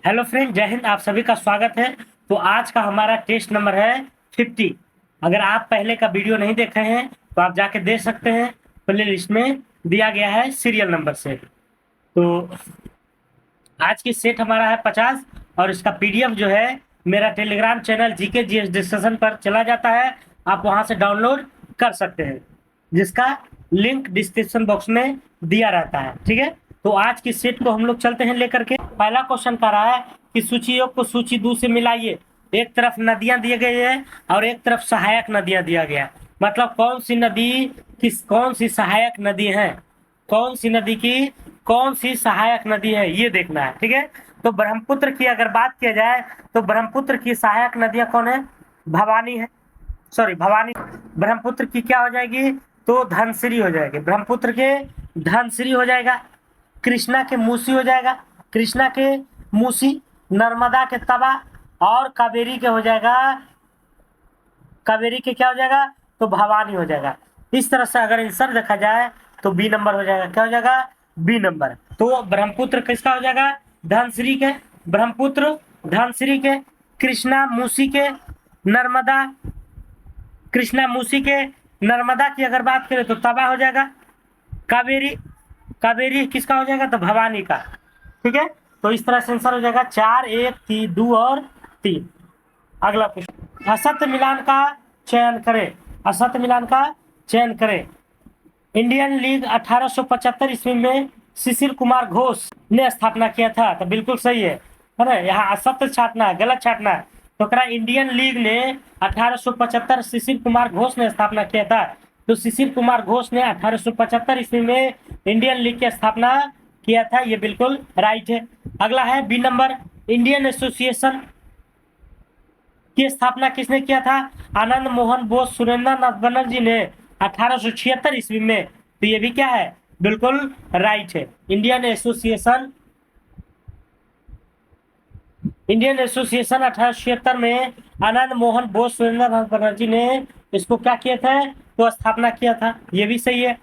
Hello friend, जय हिंद। आप सभी का स्वागत है। तो आज का हमारा टेस्ट नंबर है 50। अगर आप पहले का वीडियो नहीं देखे हैं तो आप जाके देख सकते हैं, प्ले लिस्ट में दिया गया है सीरियल नंबर से। तो आज की सेट हमारा है 50 और इसका पीडीएफ जो है मेरा Telegram channel GK GS discussion पर चला जाता है। आप वहां से डाउनलोड कर सकते हैं, जिसका लिंक डिस्क्रिप्शन बॉक्स में दिया रहता है। ठीक है, तो आज की सेट को हम लोग चलते हैं लेकर के। पहला क्वेश्चन कर रहा है कि सूची योग को सूची 2 से मिलाइए। एक तरफ नदियां दिए गए हैं और एक तरफ सहायक नदियां दिया गया। मतलब कौन सी नदी कौन सी सहायक नदी है, कौन सी नदी की कौन सी सहायक नदी है, ये देखना है। ठीक है, तो ब्रह्मपुत्र की अगर बात किया जाए तो ब्रह्मपुत्र की सहायक नदियां कौन है? भवानी है, सॉरी भवानी। ब्रह्मपुत्र की क्या हो जाएगी? तो धनसिरी हो जाएगी। ब्रह्मपुत्र के धनसिरी हो जाएगा, कृष्णा के मूसी हो जाएगा, कृष्णा के मूसी, नर्मदा के तवा और कावेरी के हो जाएगा, कावेरी के क्या हो जाएगा? तो भवानी हो जाएगा। इस तरह से अगर आंसर देखा जाए तो बी नंबर हो जाएगा। क्या हो जाएगा? B number. तो ब्रह्मपुत्र किसका हो जाएगा? धनसिरी के, ब्रह्मपुत्र धनसिरी के, कृष्णा मूसी के, नर्मदा, कृष्णा मूसी के, नर्मदा की अगर बात करें तो तवा हो जाएगा, कावेरी, कावेरी किसका हो जाएगा? तो भवानी का। ठीक है, तो इस तरह से आंसर हो जाएगा 4, 1, 3, 2 और 3। अगला क्वेश्चन, असत्य मिलान का चयन करें। असत्य मिलान का चयन करें। इंडियन लीग 1875 ईस्वी में शिशिर कुमार घोष ने स्थापना किया था। तो बिल्कुल सही है ना? यहाँ असत्य छाटना है, गलत छाटना है। तो करा इंडियन लीग ने 1875 शिशिर कुमार घोष ने स्थापना किया था। तो शिशिर कुमार घोष ने 1875 ईस्वी में इंडियन लीग की स्थापना किया था। ये बिल्कुल राइट है। अगला है बी नंबर, इंडियन एसोसिएशन की स्थापना किसने किया था? आनंद मोहन बोस सुरेंद्र नाथ बनर्जी ने 1876 ईस्वी में। तो ये भी क्या है? बिल्कुल राइट है। इंडियन एसोसिएशन 1876 में आनंद मोहन बोस सुरेंद्र नाथ बनर्जी ने इसको क्या किया था? तो स्थापना किया था। ये भी सही है।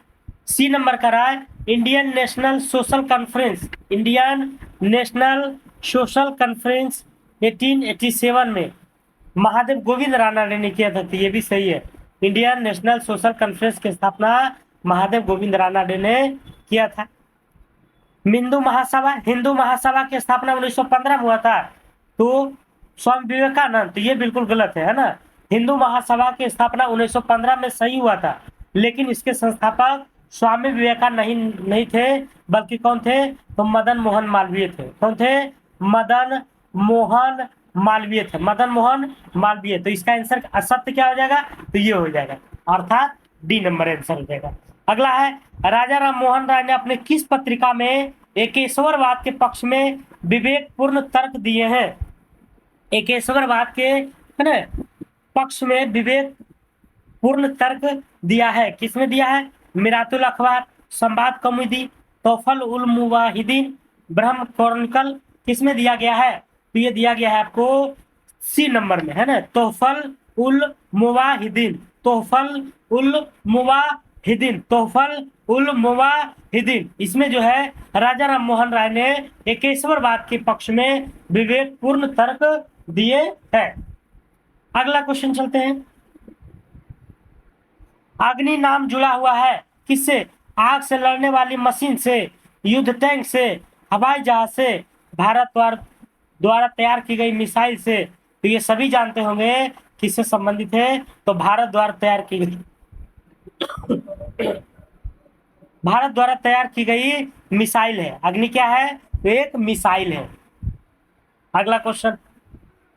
सी नंबर का रहा है Indian national social conference. Indian national social conference 1887 में महादेव गोविंद राणा ने किया था। तो ये भी सही है। इंडियन नेशनल सोशल कॉन्फ्रेंस की स्थापना महादेव गोविंद राणा ने किया था। हिंदू महासभा की स्थापना 1915 में हुआ था। तो स्वामी विवेकानंद। तो ये बिल्कुल गलत है ना? हिंदू महासभा की स्थापना 1915 में सही हुआ था, लेकिन इसके संस्थापक स्वामी विवेकानंद नहीं थे, बल्कि कौन थे? तो मदन मोहन मालवीय थे। कौन थे? मदन मोहन मालवीय थे, मदन मोहन मालवीय। तो इसका आंसर असत्य क्या हो जाएगा? तो ये हो जाएगा, अर्थात डी नंबर आंसर हो जाएगा। अगला है राजा राम मोहन राय ने अपने किस पत्रिका में एकेश्वरवाद के पक्ष में विवेकपूर्ण तर्क दिए हैं? एकेश्वरवाद के है ना पक्ष में विवेकपूर्ण तर्क दिया है। किसने दिया है? मिरातुल अखबार, संवाद कौमुदी, तोफल उल मुवाहिदीन, ब्रह्म क्रॉनिकल। किसमें दिया गया है? तो ये दिया गया है आपको सी नंबर में, है ना? तोफल उल मुवाहिदीन, तोफल उल मुवाहिदीन, तोफल उल मुवाहिदीन। इसमें जो है राजा राम मोहन राय ने एकेश्वरवाद के पक्ष में विवेकपूर्ण तर्क दिए हैं। अगला क्वेश्चन चलते हैं। अग्नि नाम जुड़ा हुआ है किससे? आग से लड़ने वाली मशीन से, युद्ध टैंक से, हवाई जहाज से, भारत द्वारा तैयार की गई मिसाइल से। तो ये सभी जानते होंगे किससे संबंधित है? तो भारत द्वारा तैयार की गई भारत द्वारा तैयार की गई मिसाइल है। अग्नि क्या है? तो एक मिसाइल है। अगला क्वेश्चन,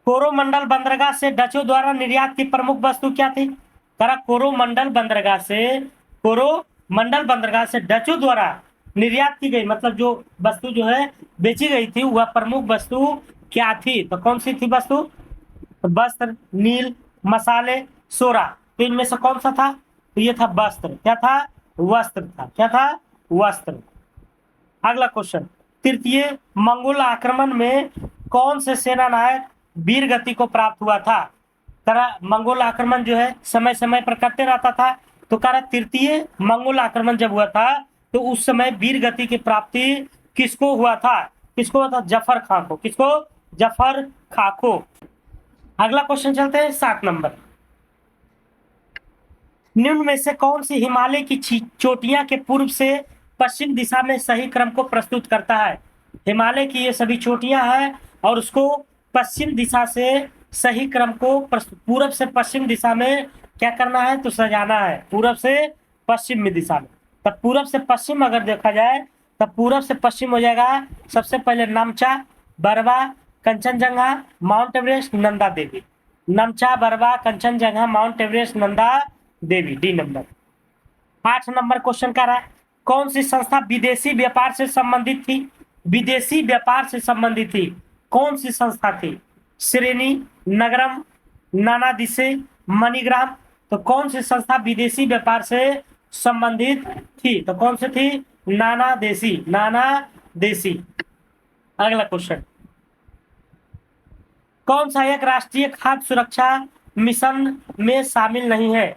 कोरोमंडल बंदरगाह से डचों द्वारा निर्यात की प्रमुख वस्तु क्या थी? कोरोमंडल बंदरगाह से डचों द्वारा निर्यात की गई, मतलब जो वस्तु जो है बेची गई थी, वह प्रमुख वस्तु क्या थी? तो कौन सी थी वस्तु? तो वस्त्र, नील, मसाले, सोरा। तो इनमें से कौन सा था? तो ये था वस्त्र। क्या था? वस्त्र था। क्या था? वस्त्र। अगला क्वेश्चन, तृतीय मंगोल आक्रमण में कौन से सेना नायक वीर गति को प्राप्त हुआ था? मंगोल आक्रमण जो है समय समय पर करते रहता था। तो तृतीय मंगोल आक्रमण जब हुआ था तो उस समय वीर गति की प्राप्ति किसको हुआ था? किसको हुआ था? जफर खान को। किसको? जफर खाको। अगला क्वेश्चन चलते हैं 7 नंबर। निम्न में से कौन सी हिमालय की चोटियां के पूर्व से पश्चिम दिशा में सही क्रम को प्रस्तुत करता है? हिमालय की ये सभी चोटियां हैं और उसको पश्चिम दिशा से सही क्रम को पूरब से पश्चिम दिशा में क्या करना है, तो सजाना है, पूरब से पश्चिम में दिशा में। तब पूरब से पश्चिम अगर देखा जाए तब पूरब से पश्चिम हो जाएगा सबसे पहले Namcha, Barwa, Kanchenjunga, mount Everest, Nanda Devi. Namcha, Barwa, Kanchenjunga, mount Everest, Nanda Devi, D number. 8 number question कर रहा है, कौन सी संस्था विदेशी व्यापार से संबंधित थी? विदेशी व्यापार से संबंधित थी, कौन सी संस्था थी? श्रेणी, नगरम, नानादिशे, मणिग्राम। तो कौन सी संस्था विदेशी व्यापार से संबंधित थी? तो कौन सी थी? नानादेशी, नानादेशी। अगला क्वेश्चन, कौन सा एक राष्ट्रीय खाद्य सुरक्षा मिशन में शामिल नहीं है?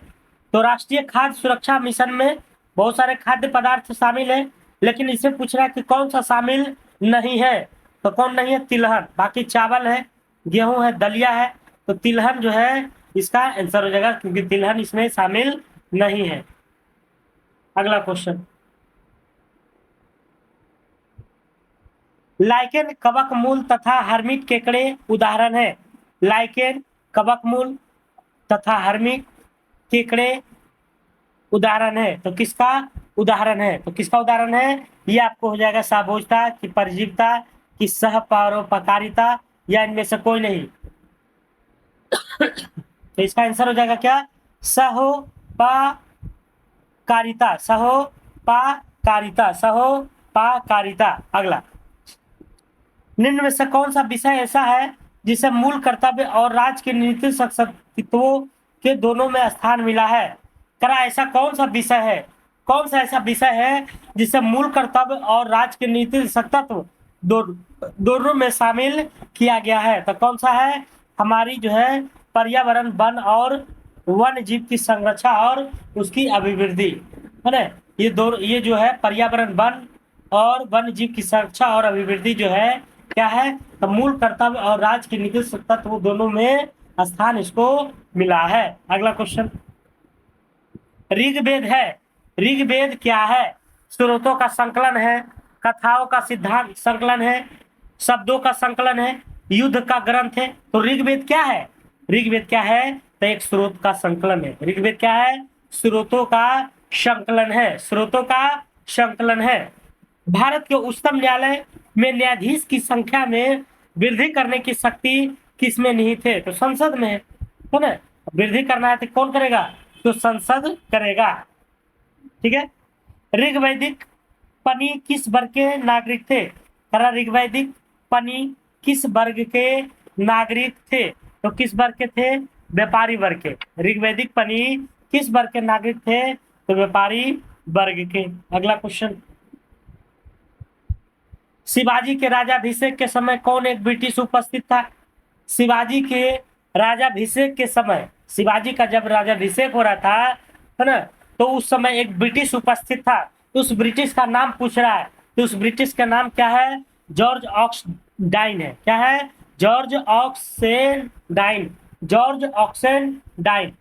तो राष्ट्रीय खाद्य सुरक्षा मिशन में बहुत सारे खाद्य पदार्थ शामिल है, लेकिन इसे पूछ रहा है कि कौन सा शामिल नहीं है। तो कौन नहीं है? तिलहन। बाकी चावल है, गेहूं है, दलिया है, तो तिलहन जो है इसका आंसर हो जाएगा, क्योंकि तिलहन इसमें शामिल नहीं है। अगला क्वेश्चन, लाइकेन, कवकमूल तथा हर्मिट केकड़े उदाहरण है। लाइकेन, कवकमूल तथा हर्मिट केकड़े उदाहरण है, तो किसका उदाहरण है? तो किसका उदाहरण है? ये आपको हो जाएगा साभोजता की परजीवता की सहपरोपकारिता, या इनमें से कोई नहीं। तो इसका आंसर हो जाएगा क्या? सहोपकारिता, सहोपकारिता, सहोपकारिता। अगला, निम्न में से कौन सा विषय ऐसा है जिसे मूल कर्तव्य और राज्य के नीति अस्तित्वों के दोनों में स्थान मिला है? करा ऐसा कौन सा विषय है, कौन सा ऐसा विषय है जिसे मूल कर्तव्य और राज्य के नीति तत्व दोनों में शामिल किया गया है? तो कौन सा है? हमारी जो है पर्यावरण, वन और वन्य जीव की संरक्षा और उसकी अभिवृद्धि, है ना। ये जो है पर्यावरण, वन और वन्य जीव की संरक्षा और अभिवृद्धि जो है क्या है? तो मूल कर्तव्य और राज्य की नीति तत्व दोनों में स्थान इसको मिला है। अगला क्वेश्चन, ऋग्वेद है। ऋग्वेद क्या है? स्रोतों का संकलन है, कथाओं का सिद्धांत संकलन है, शब्दों का संकलन है, युद्ध का ग्रंथ है। तो ऋग्वेद क्या है? ऋग्वेद क्या है? तो एक स्रोत का संकलन है। ऋग्वेद क्या है? स्रोतों का संकलन है, स्रोतों का संकलन है। भारत के उच्चतम न्यायालय में न्यायाधीश की संख्या में वृद्धि करने की शक्ति किसमें निहित है? तो संसद में है ना। वृद्धि करना है तो कौन करेगा? तो संसद करेगा। ठीक है। ऋग्वैदिक पनी किस वर्ग के नागरिक थे? ऋग्वैदिक पनी किस वर्ग के नागरिक थे? तो किस वर्ग के थे? व्यापारी वर्ग के। ऋग्वैदिक पनी किस वर्ग के नागरिक थे? तो व्यापारी वर्ग के। अगला क्वेश्चन, शिवाजी के राजाभिषेक के समय कौन एक ब्रिटिश उपस्थित था? शिवाजी के राजाभिषेक के समय, शिवाजी का जब राजाभिषेक हो रहा था, है ना, तो उस समय एक ब्रिटिश उपस्थित था। उस ब्रिटिश का नाम पूछ रहा है, तो उस ब्रिटिश का नाम क्या है? जॉर्ज ऑक्सडाइन है। क्या है? George Oxendine, George Oxendine.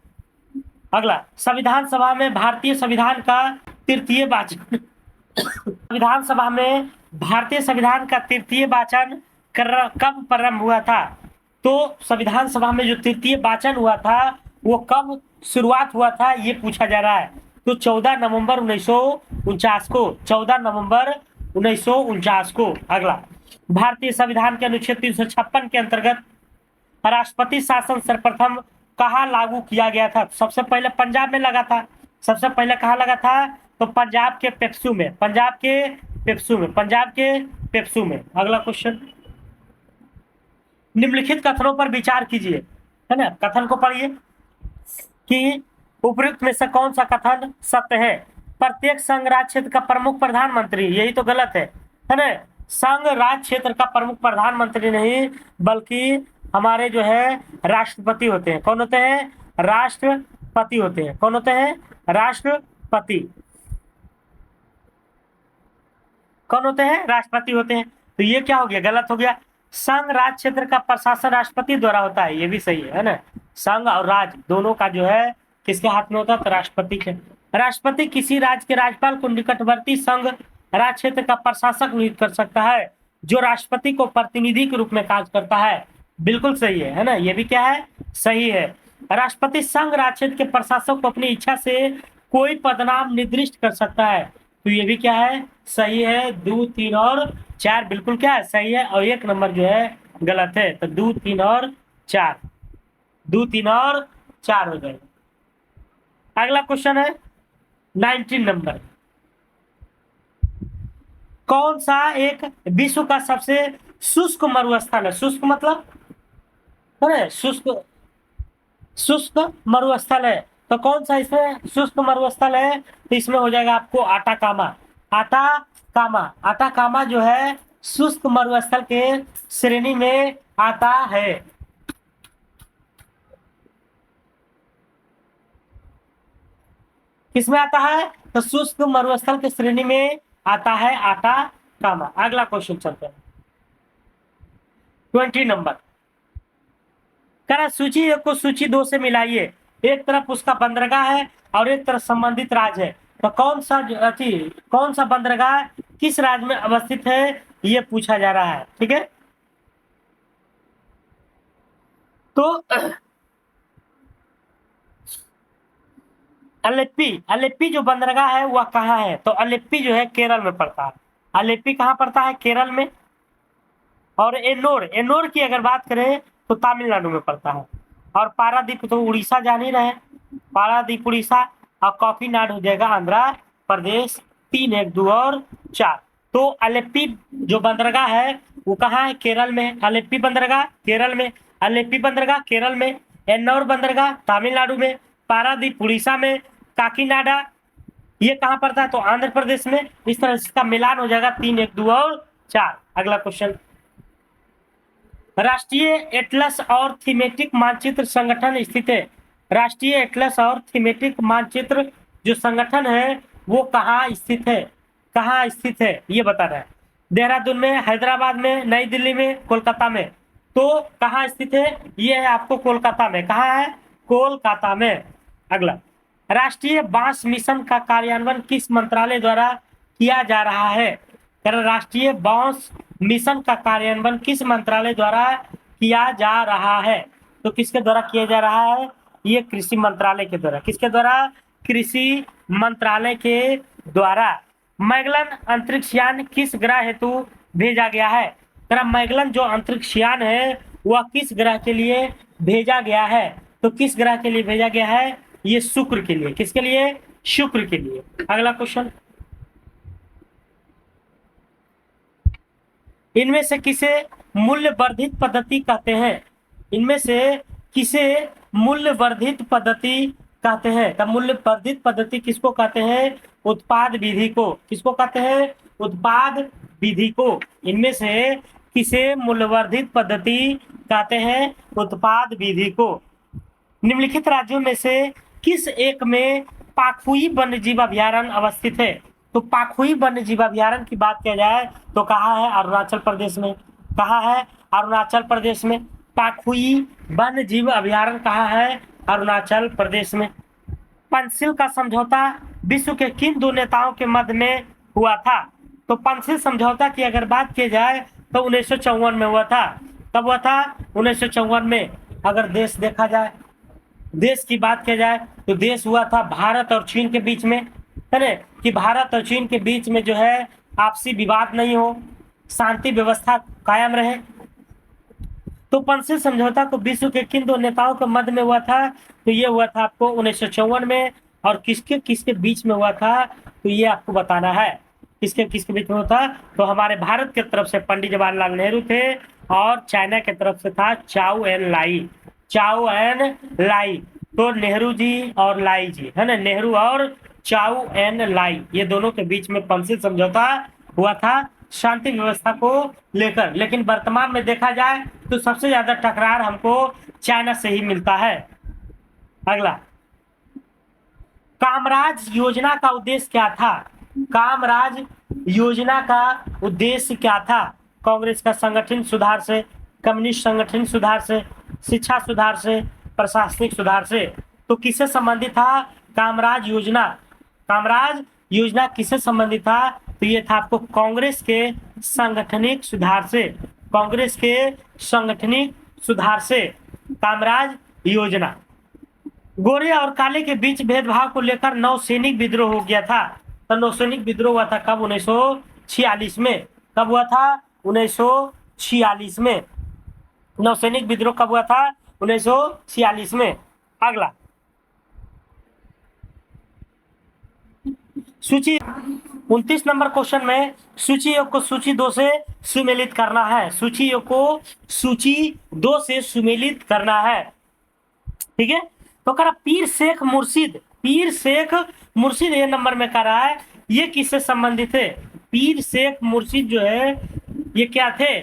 अगला, संविधान सभा में भारतीय संविधान का तृतीय वाचन संविधान सभा में भारतीय संविधान का तृतीय वाचन कब प्रारंभ हुआ था? तो संविधान सभा में जो तृतीय वाचन हुआ था वो कब शुरुआत हुआ था, ये पूछा जा रहा है। तो 14 नवंबर 1949 को, 14 नवंबर 1949 को। अगला, भारतीय संविधान के अनुच्छेद 356 के अंतर्गत राष्ट्रपति शासन सर्वप्रथम कहाँ लागू किया गया था? सबसे पहले पंजाब में लगा था। सबसे पहले कहाँ लगा था? तो पंजाब के पेप्सू में, पंजाब के पेप्सू में, पंजाब के पेप्सू में। अगला क्वेश्चन, निम्नलिखित कथनों पर विचार कीजिए, है ना। कथन को पढ़िए कि उपयुक्त में से कौन सा कथन सत्य है? प्रत्येक संघ राज्य क्षेत्र का प्रमुख प्रधानमंत्री, यही तो गलत है ना। संघ राज्य क्षेत्र का प्रमुख प्रधानमंत्री नहीं, बल्कि हमारे जो है राष्ट्रपति होते हैं। कौन होते हैं? राष्ट्रपति होते हैं। कौन होते हैं? राष्ट्रपति। कौन होते हैं? राष्ट्रपति होते हैं। तो ये क्या हो गया? गलत हो गया। संघ राज्य क्षेत्र का प्रशासन राष्ट्रपति द्वारा होता है, ये भी सही है ना। संघ और राज्य दोनों का जो है किसके हाथ में होता है, तो राष्ट्रपति के। राष्ट्रपति किसी राज्य के राज्यपाल को निकटवर्ती संघ राज्य क्षेत्र का प्रशासक नियुक्त कर सकता है, जो राष्ट्रपति को प्रतिनिधि के रूप में कार्य करता है। बिल्कुल सही है ना, ये भी क्या है, सही है। राष्ट्रपति संघ राज्य क्षेत्र के प्रशासक को अपनी इच्छा से कोई पदनाम निर्दिष्ट कर सकता है, तो ये भी क्या है, सही है। 2, 3 और 4 बिल्कुल क्या है, सही है, और 1 नंबर जो है गलत है। तो 2, 3 और 4, 2, 3 और 4 हो जाएगा। अगला क्वेश्चन है 19 नंबर। कौन सा एक विश्व का सबसे शुष्क मरुस्थल है? शुष्क मतलब है शुष्क, शुष्क मरुस्थल है, तो कौन सा इसमें शुष्क मरुस्थल है? तो इसमें हो जाएगा आपको आटाकामा। आटाकामा, आटाकामा जो है शुष्क मरुस्थल के श्रेणी में आता है। किसमें आता है? तो शुष्क मरुस्थल के श्रेणी में आता है आटाकामा। अगला क्वेश्चन चलते हैं 20 नंबर। करा सूची 1 को सूची 2 से मिलाइए। एक तरफ उसका बंदरगाह है और एक तरफ संबंधित राज्य है, तो कौन सा बंदरगाह किस राज्य में अवस्थित है, ये पूछा जा रहा है। ठीक है, तो अलेप्पी जो बंदरगाह है वह कहाँ है? तो अलेप्पी जो है केरल में पड़ता है। अलेप्पी कहाँ पड़ता है? केरल में। और एन्नोर की अगर बात करें तो तमिलनाडु में पड़ता है। और पारादीप तो उड़ीसा जान ही रहे, पारादीप उड़ीसा। और काकीनाड हो जाएगा आंध्र प्रदेश। 3, 1, 2 और 4। तो अलेप्पी जो बंदरगाह है वो कहाँ है? केरल में। अलेप्पी बंदरगाह केरल में, अलेप्पी बंदरगाह केरल में, एन्नौर बंदरगाह तमिलनाडु में, पारादीप उड़ीसा में, काकीनाडा ये कहाँ पड़ता है? तो आंध्र प्रदेश में। इस तरह इसका मिलान हो जाएगा 3, 1, 2 और 4। अगला क्वेश्चन, राष्ट्रीय एटलस और थीमेटिक मानचित्र संगठन स्थित है। राष्ट्रीय एटलस और थीमेटिक मानचित्र जो संगठन है वो कहाँ स्थित है? कहाँ स्थित है ये बता रहा है। देहरादून में, हैदराबाद में, नई दिल्ली में, कोलकाता में। तो कहाँ स्थित है? ये है आपको कोलकाता में। कहाँ है? कोलकाता में। अगला, राष्ट्रीय बांस मिशन का कार्यान्वयन किस मंत्रालय द्वारा किया जा रहा है? राष्ट्रीय बांस मिशन का कार्यान्वयन किस मंत्रालय द्वारा किया जा रहा है? तो किसके द्वारा किया जा रहा है? ये कृषि मंत्रालय के द्वारा। किसके द्वारा? कृषि मंत्रालय के द्वारा। मैगलन अंतरिक्ष यान किस ग्रह हेतु भेजा गया है? मैगलन जो अंतरिक्ष यान है वह किस ग्रह के लिए भेजा गया है? तो किस ग्रह के लिए भेजा गया है? ये शुक्र के लिए। किसके लिए? शुक्र के लिए। अगला क्वेश्चन, इनमें से किसे मूल्य वर्धित पद्धति कहते हैं? इनमें से किसे मूल्य वर्धित पद्धति कहते हैं? तब मूल्य वर्धित पद्धति किसको कहते हैं? उत्पाद विधि को। किसको कहते हैं? उत्पाद विधि को। इनमें से किसे मूल्यवर्धित पद्धति कहते हैं? उत्पाद विधि को। निम्नलिखित राज्यों में से किस एक में पाखुई वन्यजीव अभयारण्य अवस्थित है? तो पाखुई वन्यजीव अभयारण्य की बात किया जाए तो कहाँ है? अरुणाचल प्रदेश में। कहाँ है? अरुणाचल प्रदेश में। पाखुई वन्यजीव अभयारण्य कहाँ है? अरुणाचल प्रदेश में। पंचशील का समझौता विश्व के किन 2 नेताओं के मध्य में हुआ था? तो पंचशील समझौता की अगर बात की जाए तो 1954 में हुआ था। कब हुआ था? 1954 में। अगर देश देखा जाए, देश की बात की जाए तो देश हुआ था भारत और चीन के बीच में, है ना, कि भारत और चीन के बीच में जो है आपसी विवाद नहीं हो, शांति व्यवस्था कायम रहे। तो पंचशील समझौता को विश्व के किन 2 नेताओं के मध्य में हुआ था? तो ये हुआ था आपको 1954 में। और किसके किसके बीच में हुआ था? तो ये आपको बताना है किसके किसके बीच में हुआ था। तो हमारे भारत की तरफ से पंडित जवाहरलाल नेहरू थे और चाइना की तरफ से था चाउ एन लाई। चाउ एन लाई। तो नेहरू जी और लाई जी, है ना, नेहरू और चाउ एन लाई, ये दोनों के बीच में पंचशील समझौता हुआ था शांति व्यवस्था को लेकर। लेकिन वर्तमान में देखा जाए तो सबसे ज्यादा टकरार हमको चाइना से ही मिलता है। अगला, कामराज योजना का उद्देश्य क्या था? कामराज योजना का उद्देश्य क्या था? कांग्रेस का संगठन सुधार से, कम्युनिस्ट संगठन सुधार से, शिक्षा सुधार से, प्रशासनिक सुधार से। तो किससे संबंधित था? कामराज योजना। कामराज योजना किससे संबंधित था? तो ये था आपको कांग्रेस के सांगठनिक सुधार से, कांग्रेस के सांगठनिक सुधार से कामराज योजना। गोरे और काले के बीच भेदभाव को लेकर नौसैनिक विद्रोह हो गया था। तो नौसैनिक विद्रोह हुआ था कब? 1946 में। कब हुआ था? 1946 में। नौसैनिक विद्रोह कब हुआ था? 1946 में। अगला सूची 29 नंबर क्वेश्चन में सूची एक को सूची 2 से सुमेलित करना है। सूची एक को सूची 2 से सुमेलित करना है, ठीक है। तो कह रहा पीर शेख मुर्शिद, पीर शेख मुर्शिद ये नंबर में कह रहा है, ये किससे संबंधित है? पीर शेख मुर्शिद जो है ये क्या थे?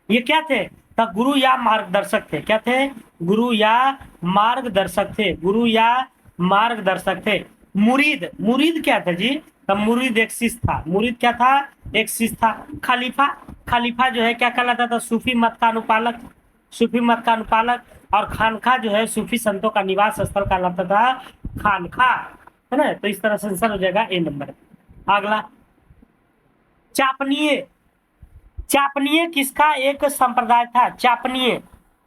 ये क्या थे? तो गुरु या मार्गदर्शक थे। क्या थे? गुरु या मार्गदर्शक थे। गुरु या मार्गदर्शक थे। मुरीद, मुरीद क्या था जी? तो मुरीद एक शिष्य था। मुरीद क्या था? एक शिष्य था। खलीफा, खलीफा जो है क्या कहलाता था? सूफी मत का अनुपालक, सूफी मत का अनुपालक। और खानखा जो है सूफी संतों का निवास स्थल कहलाता था खानखा, है ना। तो इस तरह से आंसर हो जाएगा ए नंबर। अगला चापनीय, चापनीय किसका एक संप्रदाय था? चापनीय,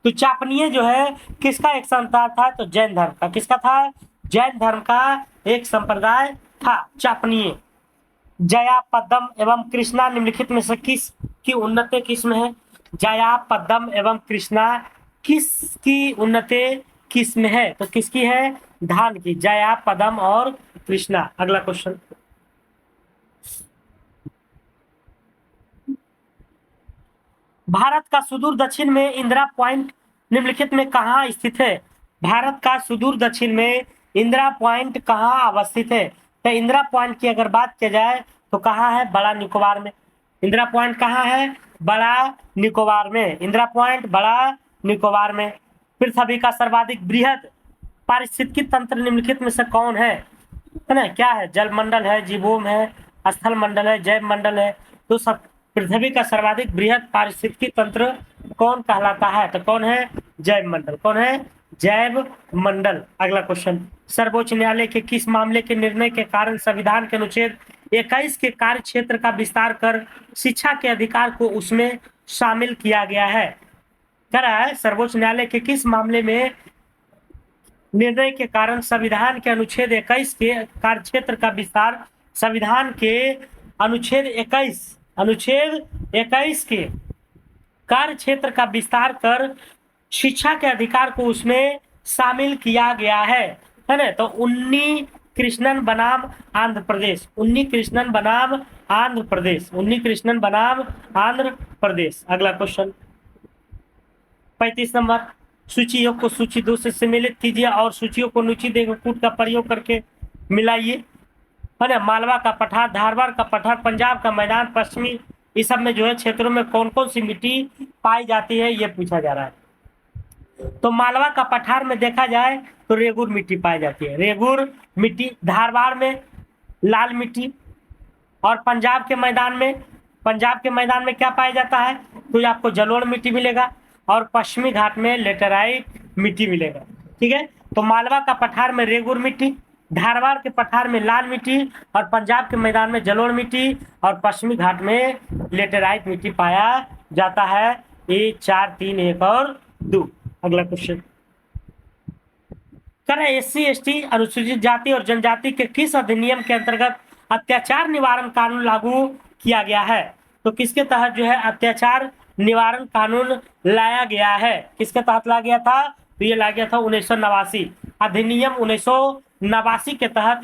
तो चापनीय जो है किसका एक संप्रदाय था? तो जैन धर्म का। किसका था? जैन धर्म का एक संप्रदाय था चापनीय। जया, पद्म एवं कृष्णा निम्नलिखित में से किस की उन्नति किस्म है? जया, पद्म एवं कृष्णा किसकी उन्नति किस्म है? तो किसकी है? धान की। जया, पद्म और कृष्णा। अगला क्वेश्चन भारत का सुदूर दक्षिण में इंदिरा पॉइंट निम्नलिखित में कहाँ स्थित है? भारत का सुदूर दक्षिण में इंदिरा पॉइंट कहाँ अवस्थित है? तो इंदिरा पॉइंट की अगर बात की जाए तो कहाँ है? बड़ा निकोबार में। इंदिरा पॉइंट कहाँ है? बड़ा निकोबार में। इंदिरा पॉइंट बड़ा निकोबार में। पृथ्वी का सर्वाधिक बृहद पारिस्थितिकी तंत्र निम्नलिखित में से कौन है ना? क्या है? जल मंडल है, जीवोम है, स्थल मंडल है, जैव मंडल है। तो सब पृथ्वी का सर्वाधिक बृहद पारिस्थितिकी तंत्र कौन कहलाता है? तो कौन है? जैव मंडल। कौन है? जैव मंडल। अगला क्वेश्चन सर्वोच्च न्यायालय के किस मामले के निर्णय के कारण संविधान के अनुच्छेद 21 के कार्य क्षेत्र का विस्तार कर शिक्षा के अधिकार को उसमें शामिल किया गया है? कह रहा है सर्वोच्च न्यायालय के किस मामले में निर्णय के कारण संविधान के अनुच्छेद 21 के कार्य क्षेत्र का विस्तार, संविधान के अनुच्छेद 21 के कार्य क्षेत्र का विस्तार कर शिक्षा के अधिकार को उसमें शामिल किया गया है ना। तो उन्नी कृष्णन बनाम आंध्र प्रदेश, उन्नी कृष्णन बनाम आंध्र प्रदेश, उन्नी कृष्णन बनाम आंध्र प्रदेश। अगला क्वेश्चन 35 नंबर सूची एक को सूची 2 से सम्मिलित कीजिए और सूचियों को नीचे कूट का प्रयोग करके मिलाइए, है ना। मालवा का पठार, धारवाड़ का पठार, पंजाब का मैदान, पश्चिमी इस सब में जो है क्षेत्रों में कौन कौन सी मिट्टी पाई जाती है ये पूछा जा रहा है। तो मालवा का पठार में देखा जाए तो रेगुर मिट्टी पाई जाती है, रेगुर मिट्टी। धारवाड़ में लाल मिट्टी। और पंजाब के मैदान में, पंजाब के मैदान में क्या पाया जाता है? तो आपको जलोढ़ मिट्टी मिलेगा और पश्चिमी घाट में लेटेराइट मिट्टी मिलेगा, ठीक है। तो मालवा का पठार में रेगुर मिट्टी, धारवाड़ के पठार में लाल मिट्टी और पंजाब के मैदान में जलोढ़ मिट्टी और पश्चिमी घाट में लेटेराइट मिट्टी पाया जाता है। ये 4, 3, 1 और 2। अगला क्वेश्चन करें SC ST अनुसूचित जाति और जनजाति के किस अधिनियम के अंतर्गत अत्याचार निवारण कानून लागू किया गया है? तो किसके तहत जो है अत्याचार निवारण कानून लाया गया है? किसके तहत लाया गया था? तो ये लाया गया था 1989 अधिनियम 1989 के तहत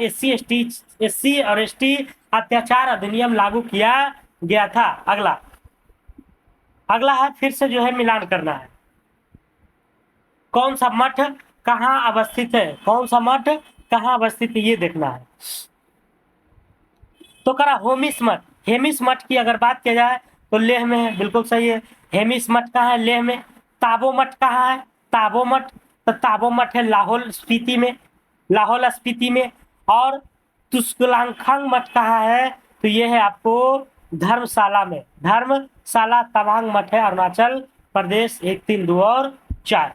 SC और ST अत्याचार अधिनियम लागू किया गया था। अगला है फिर से जो है मिलान करना है। कौन सा मठ कहाँ अवस्थित है? कौन सा मठ कहाँ अवस्थित है ये देखना है। तो करा होमिस मठ, हेमिस मठ की अगर बात की जाए तो लेह में है, बिल्कुल सही है। हेमिस मठ कहाँ है? लेह में। ताबो मठ कहाँ है? ताबो मठ, तो ताबो मठ है लाहौल स्पीति में, लाहौल स्पीति में। और तुस्कुलांगखंग मठ कहाँ है? तो ये है आपको धर्मशाला में, धर्मशाला साला तवांग मठ है अरुणाचल प्रदेश। 1, 3, 2 और 4।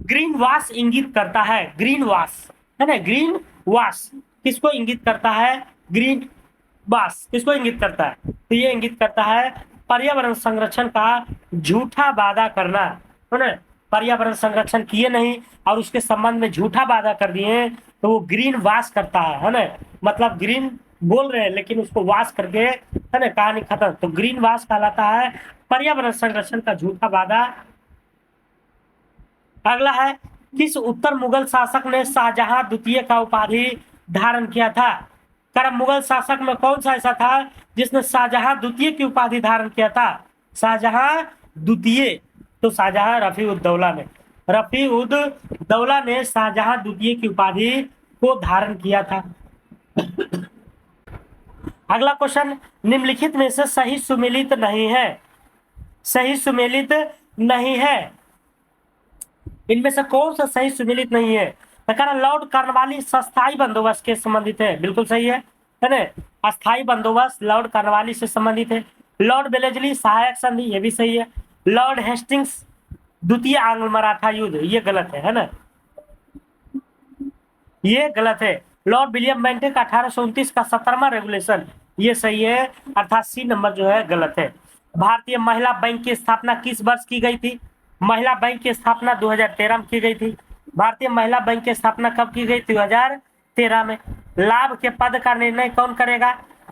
ग्रीन वाश इंगित करता है, ग्रीन वाश है ना, ग्रीन वाश किसको इंगित करता है? ग्रीन वाश किसको इंगित करता है? तो ये इंगित करता है पर्यावरण संरक्षण का झूठा वादा करना, है ना। पर्यावरण संरक्षण किए नहीं और उसके संबंध में झूठा वादा कर दिए तो वो ग्रीन वाश करता है ना। मतलब ग्रीन बोल रहे हैं लेकिन उसको वाश करके, है ना, कहानी खत्म। तो ग्रीन वाश कहलाता है पर्यावरण संरक्षण का झूठा वादा। अगला है, किस उत्तर मुगल शासक ने शाहजहां द्वितीय का उपाधि धारण किया था? कर मुगल शासक में कौन सा ऐसा था जिसने शाहजहां द्वितीय की उपाधि धारण किया था? शाहजहां द्वितीय, तो शाहजहां रफी उद दौला ने, रफी उद दौला ने शाहजहां द्वितीय की उपाधि को धारण किया था। अगला क्वेश्चन, निम्नलिखित में से सही सुमेलित नहीं है, सही सुमेलित नहीं है, इनमें से कौन सा सही सुमेलित नहीं है? लॉर्ड कॉर्नवालिस अस्थायी बंदोबस्त के संबंधित है, बिल्कुल सही है ना। अस्थायी बंदोबस्त लॉर्ड कॉर्नवालिस से संबंधित है। लॉर्ड वेलेस्ली सहायक संधि, ये भी सही है। लॉर्ड हेस्टिंग्स द्वितीय आंग्ल मराठा युद्ध, ये गलत है ना, ये गलत है। लॉर्ड विलियम बेंटिक 1829 का 17वां रेगुलेशन, ये सही है, अर्थात सी नंबर जो है गलत है। भारतीय महिला बैंक की स्थापना किस वर्ष की गई थी? महिला बैंक की स्थापना 2013 में की गई थी। भारतीय महिला बैंक की स्थापना कब की गई? 2013 में। लाभ के पद का निर्णय कौन करेगा?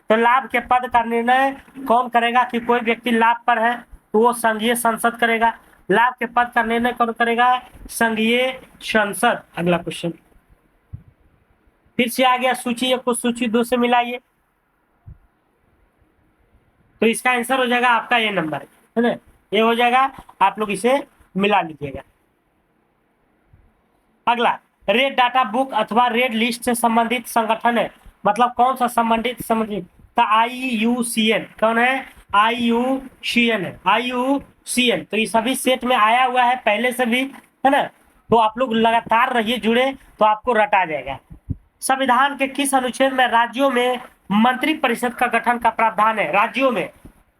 तो लाभ के पद का निर्णय कौन करेगा कि कोई व्यक्ति लाभ पर है तो वो संघीय संसद करेगा। लाभ के पद का निर्णय कौन करेगा? संघीय संसद। अगला क्वेश्चन फिर से आ गया, सूची 1 को सूची 2 से मिलाइए, तो इसका आंसर हो जाएगा आपका ये नंबर, है ना, ये हो जाएगा, आप लोग इसे मिला लीजिएगा। अगला, रेड डाटा बुक अथवा रेड लिस्ट से संबंधित संगठन है, मतलब कौन सा संबंधित? तो IUCN कौन है? IUCN है, IUCN। तो ये सभी सेट में आया हुआ है पहले से भी, है ना, तो आप लोग लगातार रहिए जुड़े तो आपको रटा जाएगा। संविधान के किस अनुच्छेद में राज्यों में मंत्री परिषद का गठन का प्रावधान है? राज्यों में,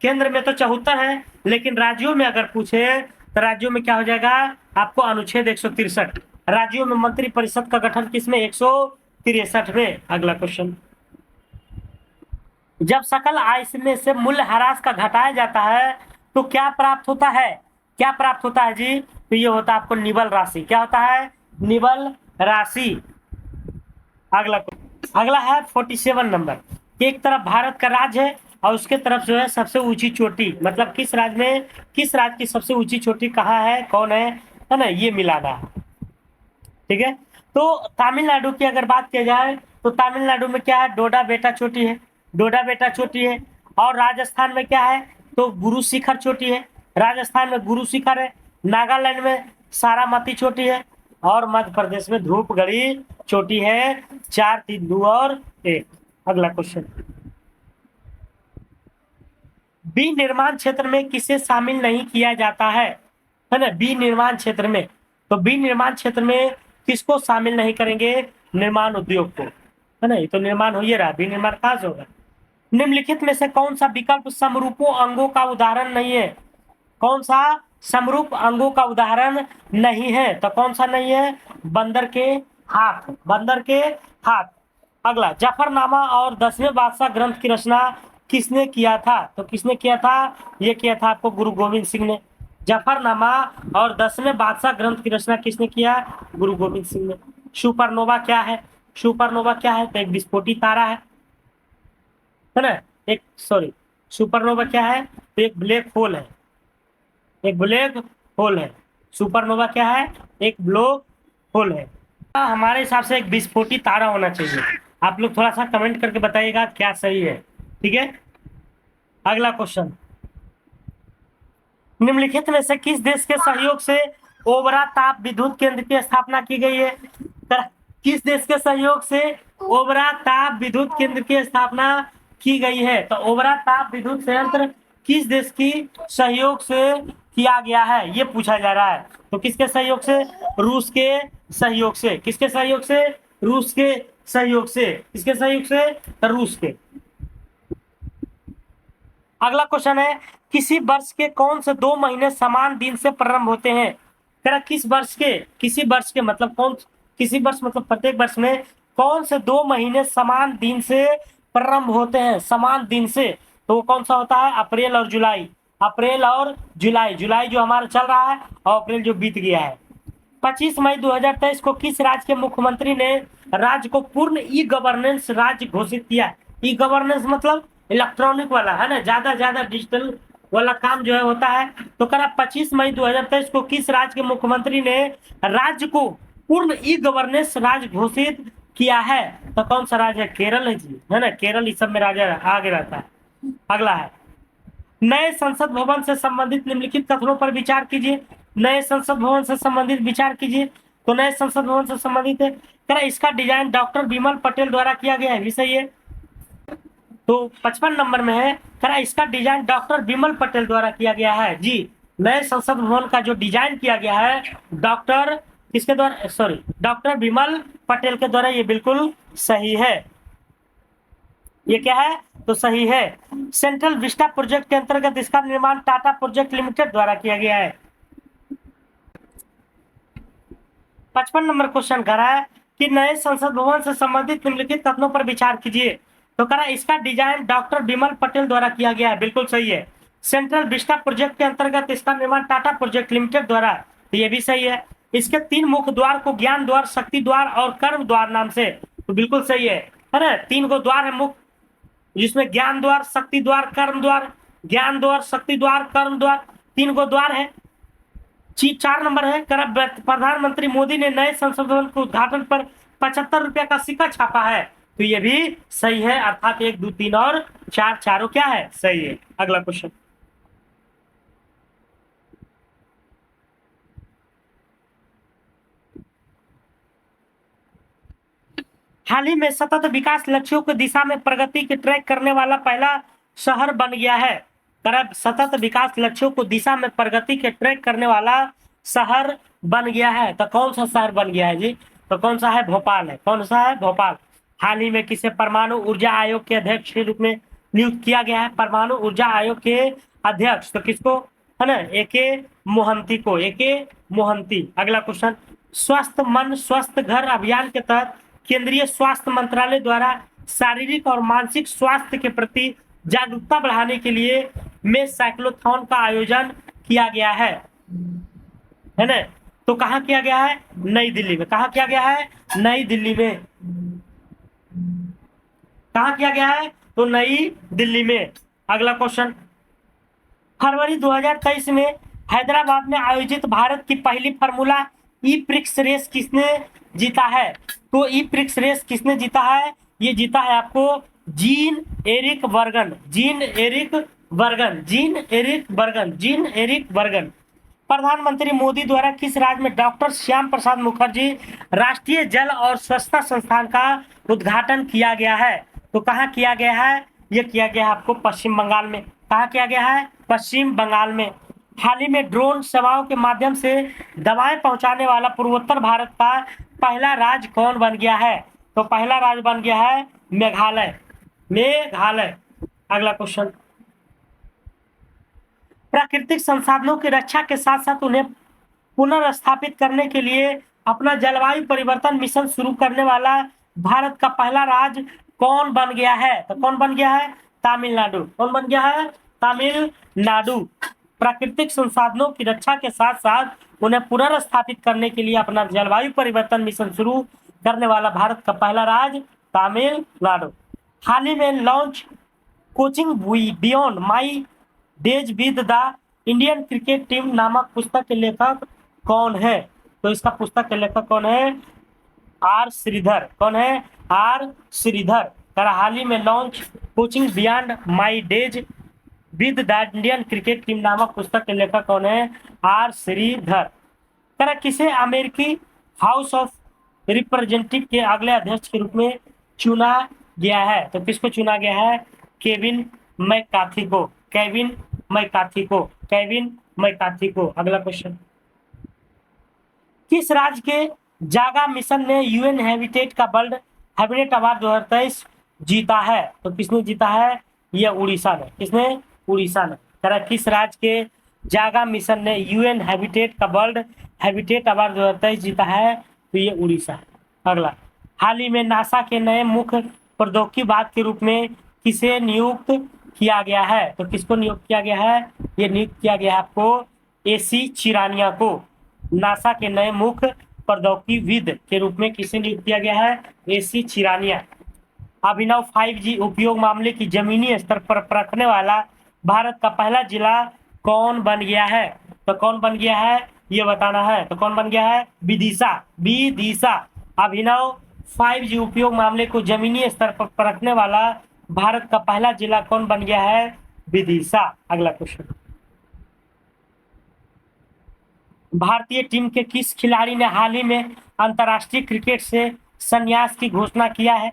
केंद्र में तो 74 है, लेकिन राज्यों में अगर पूछे तो राज्यों में क्या हो जाएगा आपको? अनुच्छेद 163। राज्यों में मंत्री परिषद का गठन किसमें? 163 में। अगला क्वेश्चन, जब सकल आय में से मूल्य ह्रास का घटाया जाता है तो क्या प्राप्त होता है? क्या प्राप्त होता है जी? तो ये होता है आपको निवल राशि। क्या होता है? निवल राशि। अगला है 47 नंबर। एक तरफ भारत का राज्य है और उसके तरफ जो है सबसे ऊंची चोटी, मतलब किस राज्य में, किस राज्य की सबसे ऊंची चोटी कहाँ है, कौन है ना, ये मिलाना है, ठीक है। तो तमिलनाडु की अगर बात किया जाए तो तमिलनाडु में क्या है? डोडा बेटा चोटी है, डोडा बेटा चोटी है। और राजस्थान में क्या है? तो गुरु शिखर चोटी है, राजस्थान में गुरु शिखर है। नागालैंड में सारामती चोटी है और मध्य प्रदेश में धूपगढ़ी चोटी है। 4, 3, 2 और 1। अगला क्वेश्चन, बी निर्माण क्षेत्र में किसे शामिल नहीं किया जाता है ना? बी निर्माण क्षेत्र में, तो बी निर्माण क्षेत्र में किसको शामिल नहीं करेंगे? निर्माण उद्योग को, है ना, ये तो निर्माण हो ही रहा, बी निर्माण कहाँ से होगा? निम्नलिखित में से कौन सा विकल्प समरूपों अंगों का उदाहरण नहीं है? कौन सा समरूप अंगों का उदाहरण नहीं है? तो कौन सा नहीं है? बंदर के हाथ, बंदर के हाथ। अगला, जफरनामा और 10वें बादशाह ग्रंथ की रचना किसने किया था? तो किसने किया था? ये किया था आपको गुरु गोविंद सिंह ने। जफरनामा और 10वें बादशाह ग्रंथ की रचना किसने किया? गुरु गोविंद सिंह ने। सुपरनोवा क्या है? सुपरनोवा क्या है? तो एक विस्फोटी तारा है ना, एक सॉरी, सुपरनोवा क्या है? तो एक ब्लैक होल है, एक ब्लैक होल है। सुपरनोवा क्या है? एक ब्लैक होल है। हमारे हिसाब से एक विस्फोटी तारा होना चाहिए। आप लोग थोड़ा सा कमेंट करके बताइएगा क्या सही है, ठीक है। अगला क्वेश्चन, निम्नलिखित में से किस देश के सहयोग से ओबरा ताप विद्युत केंद्र की स्थापना की गई है? किस देश के सहयोग से ओबरा ताप विद्युत केंद्र की स्थापना की गई है? तो ओबरा ताप विद्युत संयंत्र किस देश की सहयोग से किया गया है, ये पूछा जा रहा है। तो किसके सहयोग से? रूस के सहयोग से। किसके सहयोग से? रूस के सहयोग से। किसके सहयोग से? रूस के। अगला क्वेश्चन है, किसी वर्ष के कौन से 2 महीने समान दिन से प्रारंभ होते हैं? कह रहा किस वर्ष के, किसी वर्ष के मतलब कौन, किसी वर्ष मतलब प्रत्येक वर्ष में कौन से 2 महीने समान दिन से प्रारंभ होते हैं, समान दिन से? तो वो कौन सा होता है? अप्रैल और जुलाई। अप्रैल और जुलाई, जुलाई जो हमारा चल रहा है और अप्रैल जो बीत गया है। 25 मई 2023 को किस राज्य के मुख्यमंत्री ने राज्य को पूर्ण ई गवर्नेंस राज्य घोषित किया? ई गवर्नेंस मतलब इलेक्ट्रॉनिक वाला है ना, ज्यादा डिजिटल वाला काम जो है होता है। तो करा 25 मई 2023 को किस राज्य के मुख्यमंत्री ने राज्य को पूर्ण ई गवर्नेंस राज्य घोषित किया है? तो कौन सा राज्य है? केरल है जी, है ना, केरल इस सब में राज्य आगे रहता है। अगला है, नए संसद भवन से संबंधित निम्नलिखित कथनों पर विचार कीजिए। नए संसद भवन से संबंधित विचार कीजिए। तो नए संसद भवन से संबंधित है, कह इसका डिजाइन डॉक्टर विमल पटेल द्वारा किया गया है, भी सही है। तो 55 नंबर में है, कह इसका डिजाइन डॉक्टर विमल पटेल द्वारा किया गया है जी। नए संसद भवन का जो डिजाइन किया गया है डॉक्टर किसके द्वारा, सॉरी, डॉक्टर विमल पटेल के द्वारा, ये बिल्कुल सही है। ये क्या है? तो सही है। सेंट्रल विस्टा प्रोजेक्ट के अंतर्गत इसका निर्माण टाटा प्रोजेक्ट लिमिटेड द्वारा किया गया है। 55 नंबर क्वेश्चन कर रहा है कि नए संसद भवन से संबंधित निम्नलिखित कथनों पर विचार कीजिए। तो कह रहा है इसका डिजाइन डॉक्टर विमल पटेल द्वारा किया गया है, बिल्कुल सही है। सेंट्रल विस्टा प्रोजेक्ट के अंतर्गत इसका निर्माण टाटा प्रोजेक्ट लिमिटेड द्वारा, तो ये भी सही है। इसके 3 मुख्य द्वार को ज्ञान द्वार, शक्ति द्वार और कर्म द्वार नाम से, तो बिल्कुल सही है ना। 3 को द्वार है मुख्य, जिसमें ज्ञान द्वार, शक्ति द्वार, कर्म द्वार, ज्ञान द्वार, शक्ति द्वार, कर्म द्वार, 3 को द्वार है। 4 नंबर है, प्रधानमंत्री मोदी ने नए संसद भवन के उद्घाटन पर 75 रुपया का सिक्का छापा है, तो ये भी सही है। अर्थात 1, 2, 3 और 4, चारों क्या है? सही है। अगला क्वेश्चन, हाल ही में सतत विकास लक्ष्यों की दिशा में प्रगति की ट्रैक करने वाला पहला शहर बन गया है। सतत विकास लक्ष्यों को दिशा में प्रगति के ट्रैक करने वाला शहर बन गया है, तो कौन सा शहर बन गया है जी? तो कौन सा है? भोपाल है। कौन सा है? भोपाल। हाल ही में किसे परमाणु ऊर्जा आयोग के अध्यक्ष के रूप में नियुक्त किया गया है? परमाणु ऊर्जा आयोग के अध्यक्ष, तो किसको है ना? एके मोहंती को, एके मोहंती। अगला क्वेश्चन, स्वस्थ मन स्वस्थ घर अभियान के तहत केंद्रीय स्वास्थ्य मंत्रालय द्वारा शारीरिक और मानसिक स्वास्थ्य के प्रति जागरूकता बढ़ाने के लिए में साइक्लोथॉन का आयोजन किया गया है ना? तो कहाँ किया गया है? नई दिल्ली में। कहाँ किया गया है? नई दिल्ली में। कहाँ किया गया है? तो नई दिल्ली में। अगला क्वेश्चन, फरवरी 2023 में हैदराबाद में आयोजित भारत की पहली फार्मूला ई प्रिक्स रेस किसने जीता है? तो ई प्रिक्स रेस किसने जीता है? ये जीता है आपको gene Eric बर्गन। Gene Eric बर्गन, gene Eric बर्गन, gene Eric बर्गन। प्रधानमंत्री मोदी द्वारा किस राज्य में डॉक्टर श्याम प्रसाद मुखर्जी राष्ट्रीय जल और स्वच्छता संस्थान का उद्घाटन किया गया है? तो कहाँ किया गया है? ये किया गया है आपको पश्चिम बंगाल में। कहाँ किया गया है? पश्चिम बंगाल में। हाल ही में ड्रोन सेवाओं के माध्यम से दवाएं पहुंचाने वाला पूर्वोत्तर भारत का पहला राज्य कौन बन गया है? तो पहला राज्य बन गया है मेघालय। मेघालय। अगला क्वेश्चन, प्राकृतिक संसाधनों की रक्षा के साथ साथ उन्हें पुनर्स्थापित करने के लिए अपना जलवायु परिवर्तन मिशन शुरू करने वाला भारत का पहला राज्य कौन बन गया है? तो कौन बन गया है? तमिलनाडु। कौन बन गया है? तमिलनाडु। प्राकृतिक संसाधनों की रक्षा के साथ साथ उन्हें पुनर्स्थापित करने के लिए अपना जलवायु परिवर्तन मिशन शुरू करने वाला भारत का पहला राज्य तमिलनाडु। हाल ही में launch coaching beyond my days with the Indian cricket team नामक पुस्तक के लेखक कौन है? तो इसका पुस्तक के लेखक कौन है? आर श्रीधर। कौन है? आर श्रीधर। हाल ही में launch coaching beyond my days with the Indian cricket team नामक पुस्तक के लेखक कौन है? आर श्रीधर। किसे अमेरिकी हाउस ऑफ रिप्रेजेंटेटिव के अगले अध्यक्ष के रूप में चुना गया है? तो किसको चुना गया है? केविन मैकार्थी को। केविन मैकार्थी को। केविन मैकार्थी को। अगला क्वेश्चन, किस राज्य के जागा मिशन ने यूएन हैबिटेट का वर्ल्ड हैबिटेट अवार्ड 2023 जीता है? तो किसने जीता है? यह उड़ीसा ने। किसने? उड़ीसा ने। किस राज्य के जागा मिशन ने यूएन हैबिटेट का वर्ल्ड हैबिटेट अवार्ड 2023 जीता है? तो ये उड़ीसा है। अगला, हाल ही में नासा के नए मुख्य प्रौद्योगिकीवाद के रूप में किसे नियुक्त किया गया है? तो किसको नियुक्त किया गया है? ये नियुक्त किया गया है आपको एसी चिरानिया को। नासा के नए मुख्य प्रौद्योगिकीविद के रूप में किसे नियुक्त किया गया है? एसी चिरानिया। अभिनव 5G उपयोग मामले की जमीनी स्तर पर परखने वाला भारत का पहला जिला कौन बन गया है? तो कौन बन गया है ये बताना है। तो कौन बन गया है? विदिशा। विदिशा। अभिनव 5G उपयोग मामले को जमीनी स्तर पर परखने वाला भारत का पहला जिला कौन बन गया है? विदिशा। अगला क्वेश्चन, भारतीय टीम के किस खिलाड़ी ने हाल ही में अंतर्राष्ट्रीय क्रिकेट से संन्यास की घोषणा किया है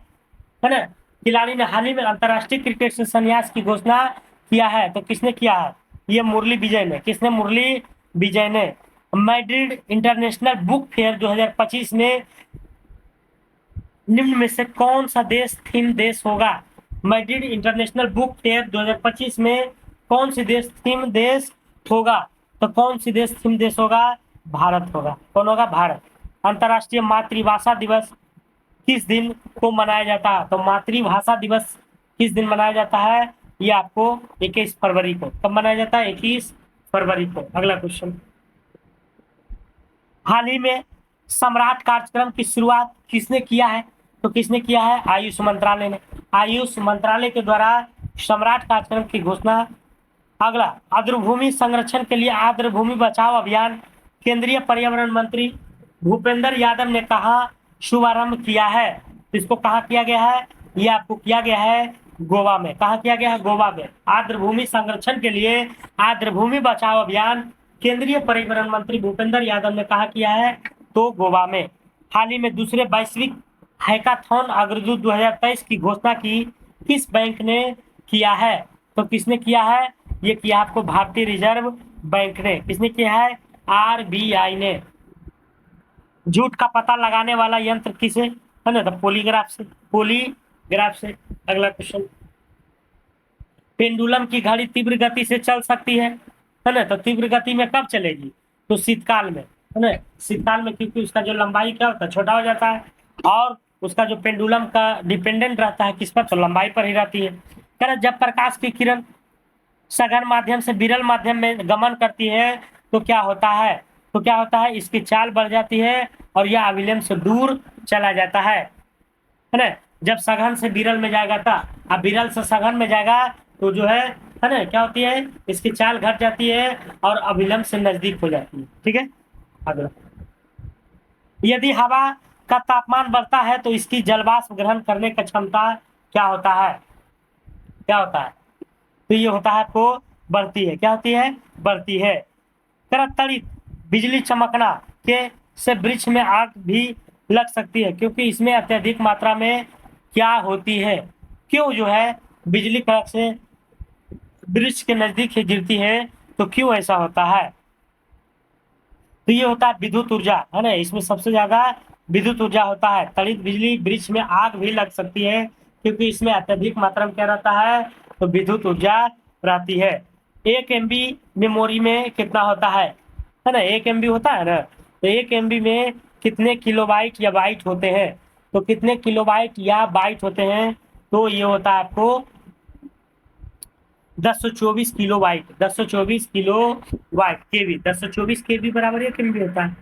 ना? खिलाड़ी ने हाल ही में अंतर्राष्ट्रीय क्रिकेट से संन्यास की घोषणा किया है। तो किसने किया है? ये मुरली विजय ने। किसने? मुरली विजय ने। मैड्रिड इंटरनेशनल बुक फेयर 2025 में निम्न में से कौन सा देश थीम देश होगा? मैड्रिड इंटरनेशनल बुक फेयर 2025 में कौन सी देश थीम देश होगा? तो कौन सी देश थीम देश होगा? भारत होगा। कौन होगा? भारत। अंतर्राष्ट्रीय मातृभाषा दिवस किस दिन को मनाया जाता है? तो मातृभाषा दिवस किस दिन मनाया जाता है? ये आपको 21 फरवरी को। कब मनाया जाता है? 21 फरवरी को। अगला क्वेश्चन, हाल ही में सम्राट कार्यक्रम की शुरुआत किसने किया है? तो किसने किया है? आयुष मंत्रालय ने। आयुष मंत्रालय के द्वारा सम्राट कार्यक्रम की घोषणा। अगला, आर्द्रभूमि संरक्षण के लिए आर्द्रभूमि बचाओ अभियान केंद्रीय पर्यावरण मंत्री भूपेंद्र यादव ने कहा शुभारंभ किया है? इसको कहाँ किया गया है? ये आपको किया गया है गोवा में। कहाँ किया गया है? गोवा में। आर्द्रभूमि संरक्षण के लिए आर्द्रभूमि बचाओ अभियान केंद्रीय पर्यावरण मंत्री भूपेंद्र यादव ने कहा किया है? तो गोवा में। हाल ही में दूसरे वैश्विक हैकाथॉन अग्रदूत 2023 की घोषणा की किस बैंक ने किया है? तो किसने किया है? ये किया आपको भारतीय रिजर्व बैंक ने। किसने किया है? आरबीआई ने। झूठ का पता लगाने वाला यंत्र किसे है ना? तो पॉलीग्राफ से। पॉलीग्राफ से। अगला क्वेश्चन, पेंडुलम की घड़ी तीव्र गति से चल सकती है ना? तो तीव्र गति में कब चलेगी? तो शीतकाल में, है ना? शीतकाल में, क्योंकि उसका जो लंबाई क्या होता है? छोटा हो जाता है। और उसका जो पेंडुलम का डिपेंडेंट रहता है किस पर? तो लंबाई पर ही रहती है। कह जब प्रकाश की किरण सघन माध्यम से विरल माध्यम में गमन करती है तो क्या होता है? तो क्या होता है? इसकी चाल बढ़ जाती है और यह अभिलंब से दूर चला जाता है ना? जब सघन से विरल में जाएगा था, अब विरल से सघन में जाएगा तो जो है ना, क्या होती है? इसकी चाल घट जाती है और अभिलंब से नजदीक हो जाती है। ठीक है। अगला, यदि हवा का तापमान बढ़ता है तो इसकी जलवाष्प ग्रहण करने की क्षमता क्या होता है? क्या होता है? तो ये होता है आपको बढ़ती है। क्या होती है? बढ़ती है। तड़ित बिजली चमकना के से वृक्ष में आग भी लग सकती है क्योंकि इसमें अत्यधिक मात्रा में क्या होती है? क्यों जो है बिजली कड़क से वृक्ष के नजदीक ही गिरती है? तो क्यों ऐसा होता है? तो ये होता है विद्युत ऊर्जा, है ना? इसमें सबसे ज्यादा विद्युत ऊर्जा होता है। तड़ित बिजली वृक्ष में आग भी लग सकती है क्योंकि इसमें अत्यधिक मात्रा में क्या रहता है? तो विद्युत ऊर्जा रहती है। 1 MB मेमोरी में कितना होता है ना? 1 MB होता है ना? तो 1 MB में कितने किलोबाइट या बाइट होते हैं? तो कितने किलोबाइट या बाइट होते हैं? तो ये होता है आपको 1024 किलो बाइट। 1024 किलो वाइट केवी। 1024 केवी बराबर 1 MB होता है।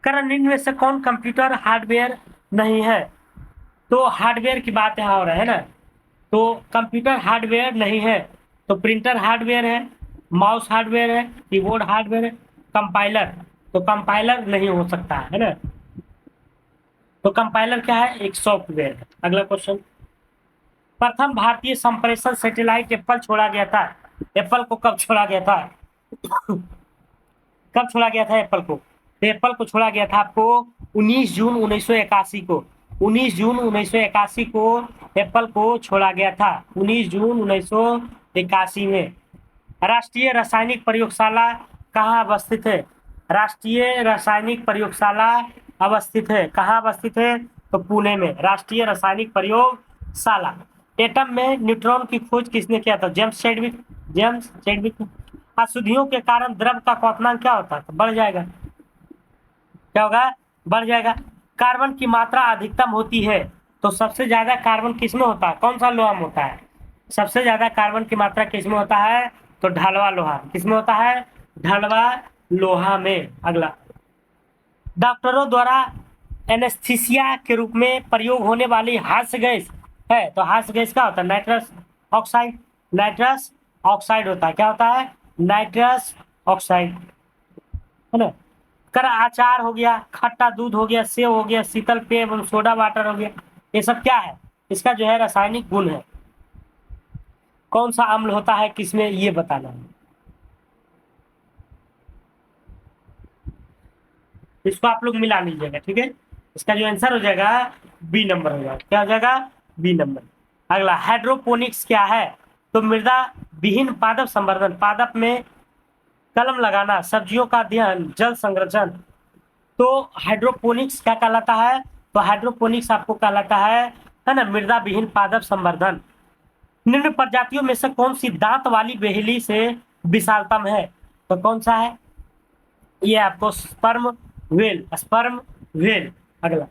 कारण इनमें से कौन कंप्यूटर हार्डवेयर नहीं है? तो हार्डवेयर की बात यहाँ हो रहा है ना? तो कंप्यूटर हार्डवेयर नहीं है तो प्रिंटर हार्डवेयर है, माउस हार्डवेयर है, कीबोर्ड हार्डवेयर है, कंपाइलर। तो कंपाइलर नहीं हो सकता है ना? तो कंपाइलर क्या है? एक सॉफ्टवेयर है। अगला क्वेश्चन, प्रथम भारतीय संप्रेषण सैटेलाइट एप्पल छोड़ा गया था। एप्पल को कब छोड़ा गया था? कब छोड़ा गया था एप्पल को? तो एप्पल को छोड़ा गया था आपको 19 जून 1981 को। 19 जून 1981 को एप्पल को छोड़ा गया था। 19 जून 1981 में। राष्ट्रीय रासायनिक प्रयोगशाला कहाँ अवस्थित है? राष्ट्रीय रासायनिक प्रयोगशाला अवस्थित है। कहाँ अवस्थित है? तो पुणे में राष्ट्रीय रासायनिक प्रयोगशाला। एटम में न्यूट्रॉन की खोज किसने किया था? James Chadwick. James Chadwick. अशुद्धियों के कारण द्रव का क्वथनांक क्या होता है? तो बढ़ जाएगा। क्या होगा? बढ़ जाएगा। कार्बन की मात्रा अधिकतम होती है तो सबसे ज्यादा कार्बन किसमें होता है? कौन सा लोहा में होता है? सबसे ज्यादा कार्बन की मात्रा किसमें होता है? तो ढलवा लोहा। किसमें होता है? ढलवा लोहा में। अगला, डॉक्टरों द्वारा एनेस्थीसिया के रूप में प्रयोग होने वाली हास्य गैस है, तो हास्य गैस क्या होता है? Nitrous oxide. नाइट्रस ऑक्साइड होता है। क्या होता है? नाइट्रस ऑक्साइड, है ना। कर अचार हो गया, खट्टा दूध हो गया, सेव हो गया, शीतल पेय एवं सोडा वाटर हो गया, ये सब क्या है? इसका जो है रासायनिक गुण है। कौन सा अम्ल होता है किसमें, ये बताना है। इसको आप लोग मिला लीजिएगा, ठीक है। इसका जो आंसर हो जाएगा बी नंबर हो जाएगा। क्या हो जाएगा? B number. अगला, हाइड्रोपोनिक्स क्या है? तो मृदा विहीन पादप संवर्धन, पादप में कलम लगाना, सब्जियों का अध्ययन, जल संरक्षण। तो हाइड्रोपोनिक्स क्या कहलाता है? तो हाइड्रोपोनिक्स आपको कहलाता है ना, मृदा विहीन पादप संवर्धन। निम्न प्रजातियों में से कौन सी दांत वाली बेहली से विशालतम है? तो कौन सा है? ये आपको स्पर्म व्हेल, स्पर्म व्हेल। अगला,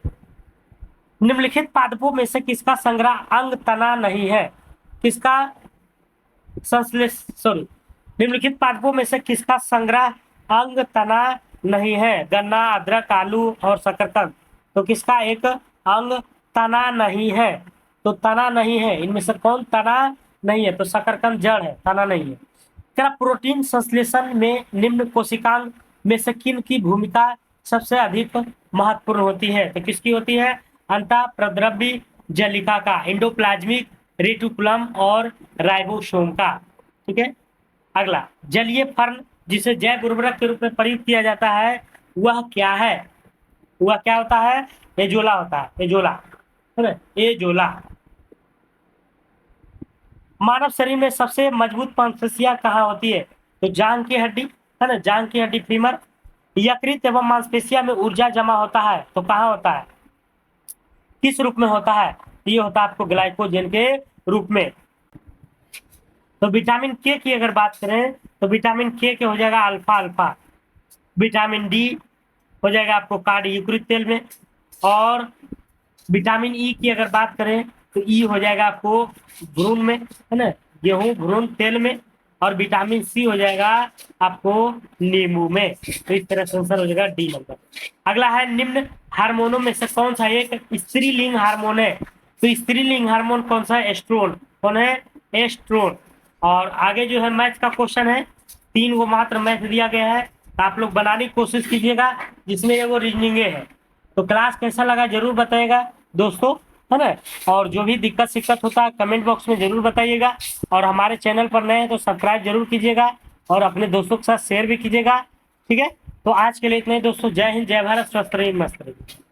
निम्नलिखित पादपों में से किसका संग्रह अंग तना नहीं है? किसका संश्लेष सॉरी निम्नलिखित पादपों में से किसका संग्रह अंग तना नहीं है? गन्ना, अदरक, आलू और शकरकंद। तो किसका एक अंग तना नहीं है? तो तना नहीं है, इनमें से कौन तना नहीं है? तो शकरकंद जड़ है, तना नहीं है। क्या प्रोटीन संश्लेषण में निम्न कोशिकांग में से किन की भूमिका सबसे अधिक महत्वपूर्ण होती है? तो किसकी होती है? अंतःप्रद्रव्य जलिका का, एंडोप्लाज्मिक रेटिकुलम और राइबोसोम का, ठीक है। अगला, जलीय फर्न जिसे जैव उर्वरक के रूप में प्रयुक्त किया जाता है वह क्या है? वह क्या होता है? एजोला होता है, एजोला, है ना, एजोला। मानव शरीर में सबसे मजबूत मांसपेशियां कहाँ होती है? तो जांघ की हड्डी, है ना, जांघ की हड्डी फीमर। यकृत एवं मांसपेशिया में ऊर्जा जमा होता है तो कहाँ होता है? किस रूप में होता है? ये होता है आपको ग्लाइकोजन के रूप में। तो विटामिन के की अगर बात करें तो विटामिन के हो जाएगा अल्फा अल्फा। विटामिन डी हो जाएगा आपको कार्ड यूक्रिक तेल में। और विटामिन ई की अगर बात करें तो ई हो जाएगा आपको भ्रूण में, है ना, गेहूं भ्रूण तेल में। और विटामिन सी हो जाएगा आपको नींबू में। तो इस तरह से आंसर हो जाएगा डी नंबर। अगला है, निम्न हार्मोनों में से कौन सा एक स्त्रीलिंग हार्मोन है? तो स्त्रीलिंग हार्मोन कौन सा है? एस्ट्रोन। कौन है? एस्ट्रोन। और आगे जो है मैथ का क्वेश्चन है, 3 को मात्र मैथ दिया गया है, तो आप लोग बनाने की कोशिश कीजिएगा जिसमें वो रीजनिंग है। तो क्लास कैसा लगा जरूर बताइएगा दोस्तों, है ना। और जो भी दिक्कत शिक्कत होता है कमेंट बॉक्स में जरूर बताइएगा। और हमारे चैनल पर नए हैं तो सब्सक्राइब जरूर कीजिएगा और अपने दोस्तों के साथ शेयर भी कीजिएगा, ठीक है। तो आज के लिए इतना ही दोस्तों। जय हिंद, जय भारत, स्वस्थ रहिए, मस्त रहिए।